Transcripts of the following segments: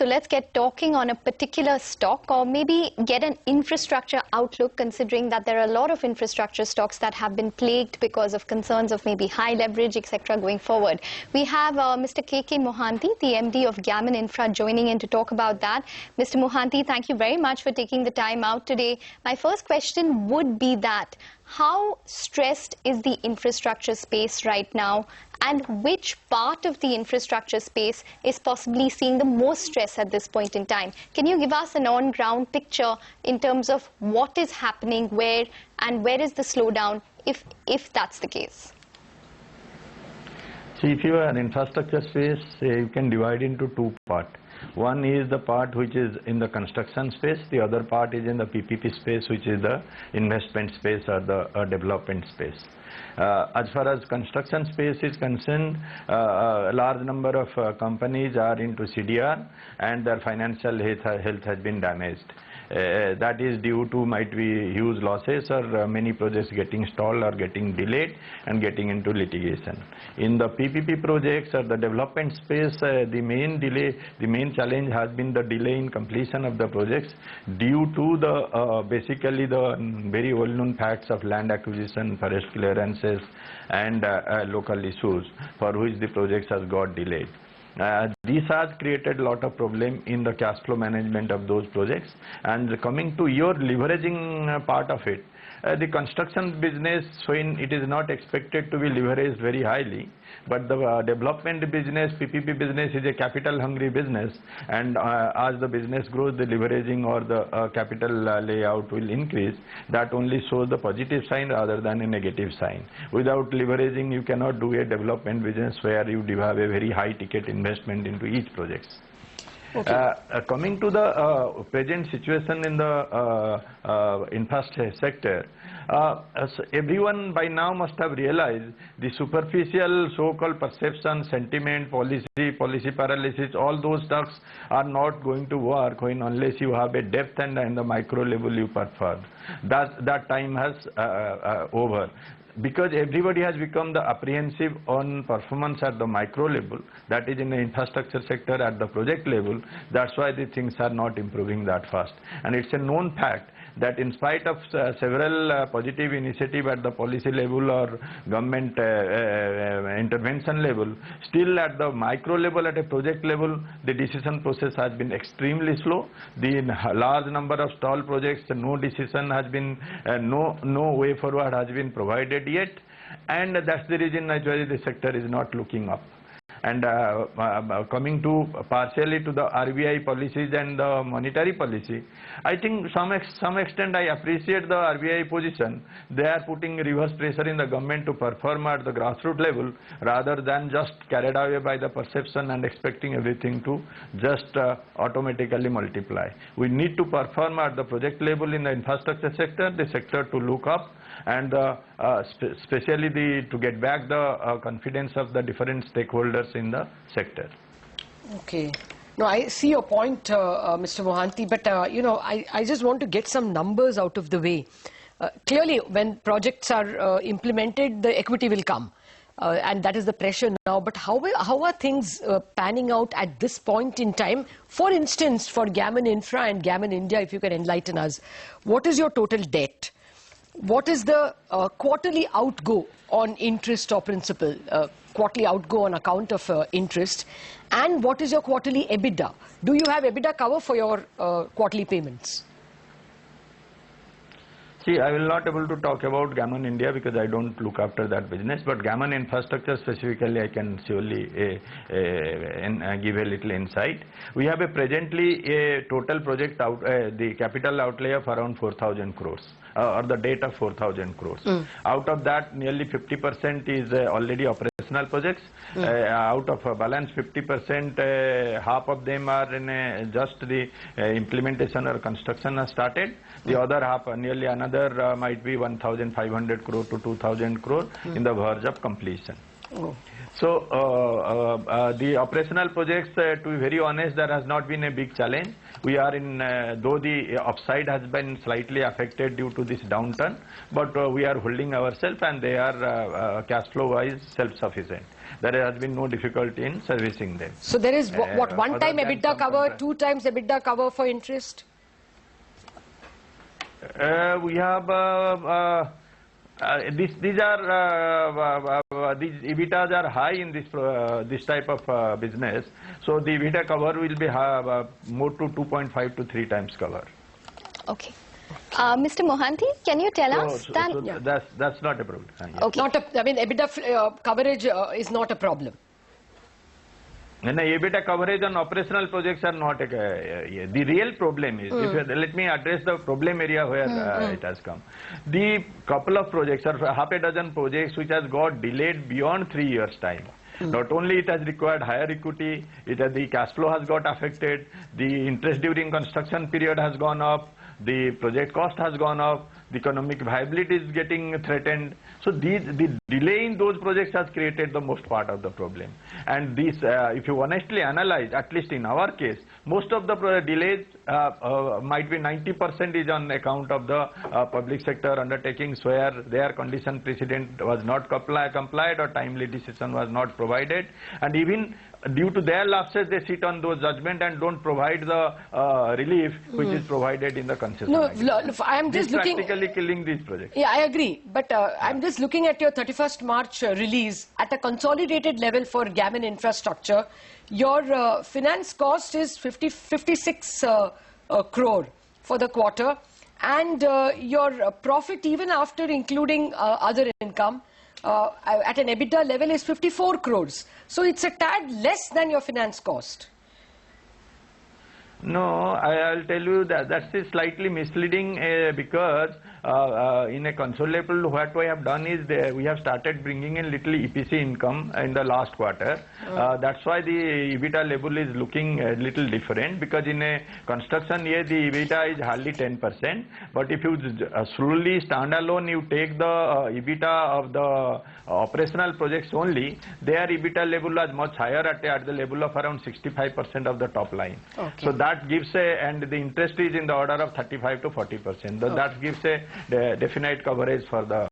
So let's get talking on a particular stock, or maybe get an infrastructure outlook, considering that there are a lot of infrastructure stocks that have been plagued because of concerns of maybe high leverage, etc. going forward. We have Mr. KK Mohanty, the MD of Gammon Infra, joining in to talk about that. Mr. Mohanty, thank you very much for taking the time out today. My first question would be that, how stressed is the infrastructure space right now, and which part of the infrastructure space is possibly seeing the most stress at this point in time? Can you give us an on-ground picture in terms of what is happening, where, and where is the slowdown, if that's the case? See, if you are an infrastructure space, you can divide into two parts. One is the part which is in the construction space, the other part is in the PPP space, which is the investment space or the development space. As far as construction space is concerned, a large number of companies are into CDR and their financial health has been damaged. That is due to might be huge losses or many projects getting stalled or getting delayed and getting into litigation. In the PPP projects or the development space, the main challenge has been the delay in completion of the projects due to the basically the very well-known facts of land acquisition, forest clearances and local issues for which the projects has got delayed. This has created a lot of problem in the cash flow management of those projects. And coming to your leveraging part of it, the construction business, when it is not expected to be leveraged very highly, but the development business, PPP business, is a capital hungry business, and as the business grows, the leveraging or the capital layout will increase. That only shows the positive sign rather than a negative sign. Without leveraging, you cannot do a development business where you have a very high ticket investment into each project. Okay. Coming to the present situation in the infrastructure sector, everyone by now must have realized the superficial so-called perception, sentiment, policy paralysis, all those stuffs are not going to work when unless you have a depth and the micro level you perform. That time has over. Because everybody has become the apprehensive on performance at the micro level, that is in the infrastructure sector at the project level, that's why the things are not improving that fast. And it's a known fact that in spite of several positive initiatives at the policy level or government intervention level, still at the micro level, at a project level, the decision process has been extremely slow. The large number of stall projects, no decision has been, no way forward has been provided yet, and that's the reason actually the sector is not looking up. And coming to partially to the RBI policies and the monetary policy, I think some extent I appreciate the RBI position. They are putting reverse pressure in the government to perform at the grassroots level rather than just carried away by the perception and expecting everything to just automatically multiply. We need to perform at the project level in the infrastructure sector, the sector to look up, and especially to get back the confidence of the different stakeholders in the sector. Okay. No, I see your point, Mr. Mohanty, but you know, I just want to get some numbers out of the way. Clearly, when projects are implemented, the equity will come. And that is the pressure now. But how are things panning out at this point in time? For instance, for Gammon Infra and Gammon India, if you can enlighten us, what is your total debt? What is the quarterly outgo on interest or principal, quarterly outgo on account of interest, and what is your quarterly EBITDA? Do you have EBITDA cover for your quarterly payments? See, I will not able to talk about Gammon India because I don't look after that business, but Gammon Infrastructure specifically I can surely give a little insight. We have presently a total project the capital outlay of around 4,000 crores. Or the debt of 4,000 crores. Out of that, nearly 50% is already operational projects. Out of a balance 50%, half of them are in just the implementation or construction has started. The other half, nearly another might be 1,500 crore to 2,000 crore in the verge of completion. So the operational projects, to be very honest, there has not been a big challenge. We are in, though the upside has been slightly affected due to this downturn, but we are holding ourselves and they are cash flow wise self-sufficient. There has been no difficulty in servicing them. So there is what, one time EBITDA cover, 2 times EBITDA cover for interest? We have these EBITDAs are high in this type of business, so the EBITDA cover will be more to 2.5 to 3 times cover. Okay. Mr. Mohanty, can you tell us that? So that's not a problem. Okay. Not a, I mean, EBITDA coverage is not a problem. No, EBITDA coverage on operational projects are not the real problem is, let me address the problem area where it has come. The couple of projects or half a dozen projects which has got delayed beyond 3 years time. Not only it has required higher equity, the cash flow has got affected, the interest during construction period has gone up, the project cost has gone up, the economic viability is getting threatened. So the delay in those projects has created the most part of the problem. And this, if you honestly analyze, at least in our case, most of the delays might be 90% is on account of the public sector undertakings where their condition precedent was not complied or timely decision was not provided. And even due to their lapses, they sit on those judgment and don't provide the relief which is provided in the concession. No, I'm just looking... practically killing these projects. Yeah, I agree. But I'm just looking at your 31st March release. At a consolidated level for Gammon Infrastructure, your finance cost is 56 crore for the quarter. And your profit, even after including other income, at an EBITDA level is 54 crores. So it's a tad less than your finance cost. No, I'll tell you that that's slightly misleading because in a consolidated level, what we have done is we have started bringing in little EPC income in the last quarter. That's why the EBITDA level is looking a little different, because in a construction year the EBITDA is hardly 10%. But if you solely standalone, you take the EBITDA of the operational projects only, their EBITDA level was much higher at the level of around 65% of the top line. Okay. So that gives and the interest is in the order of 35 to 40%. That gives a definite coverage for the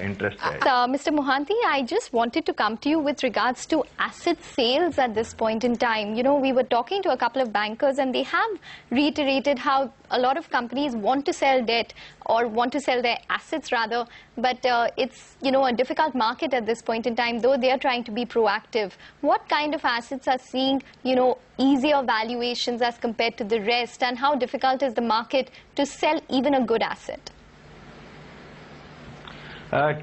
interest rate. Mr. Mohanty, I just wanted to come to you with regards to asset sales at this point in time. You know, we were talking to a couple of bankers and they have reiterated how a lot of companies want to sell debt or want to sell their assets rather, but it's, you know, a difficult market at this point in time, though they are trying to be proactive. What kind of assets are seeing, you know, easier valuations as compared to the rest, and how difficult is the market to sell even a good asset?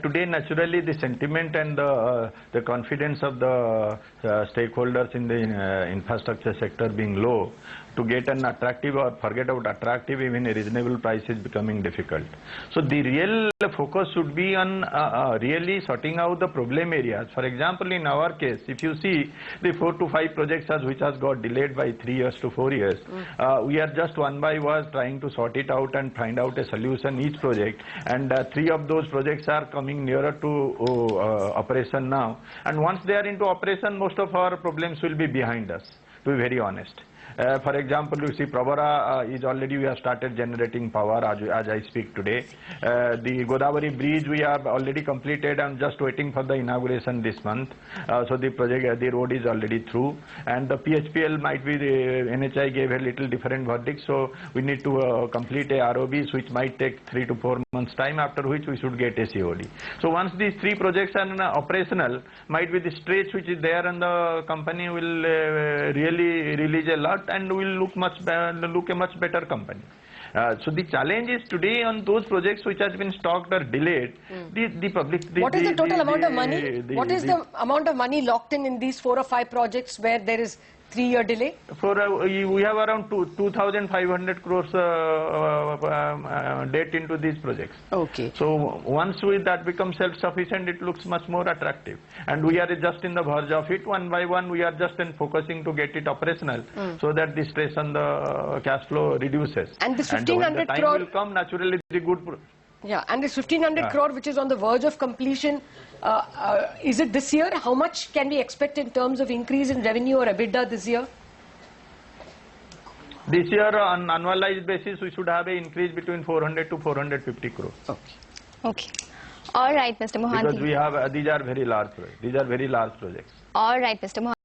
Today, naturally, the sentiment and the confidence of the stakeholders in the infrastructure sector being low, to get an attractive or forget about attractive, even a reasonable price is becoming difficult. So the real focus should be on really sorting out the problem areas. For example, in our case, if you see the 4 to 5 projects which has got delayed by 3 years to 4 years, we are just one by one trying to sort it out and find out a solution each project. And 3 of those projects are coming nearer to operation now. And once they are into operation, most of our problems will be behind us, to be very honest. For example, you see Pravara is already, we have started generating power as I speak today. The Godavari bridge we have already completed and just waiting for the inauguration this month. So the project, the road is already through. And the PHPL might be, the NHI gave a little different verdict. So we need to complete a ROBs which might take 3 to 4 months time, after which we should get a COD. So once these 3 projects are operational, might be the stretch which is there, and the company will really release a lot and will look a much better company. So the challenge is today on those projects which has been stocked or delayed, the public... What is the total amount of money? What is the amount of money locked in these 4 or 5 projects where there is 3-year delay? We have around 2,500 crores debt into these projects. Okay. So once that becomes self-sufficient, it looks much more attractive. And we are just in the verge of it. One by one, we are just focusing to get it operational, so that the stress on the cash flow reduces. And this 1,500 crore... will come, naturally, the good... Yeah, and this 1500 crore which is on the verge of completion, is it this year? How much can we expect in terms of increase in revenue or EBITDA this year? This year on annualized basis we should have an increase between 400 to 450 crores. Okay. Okay. All right, Mr. Mohanty. Because we have, these are very large projects. These are very large projects. All right, Mr. Mohanty.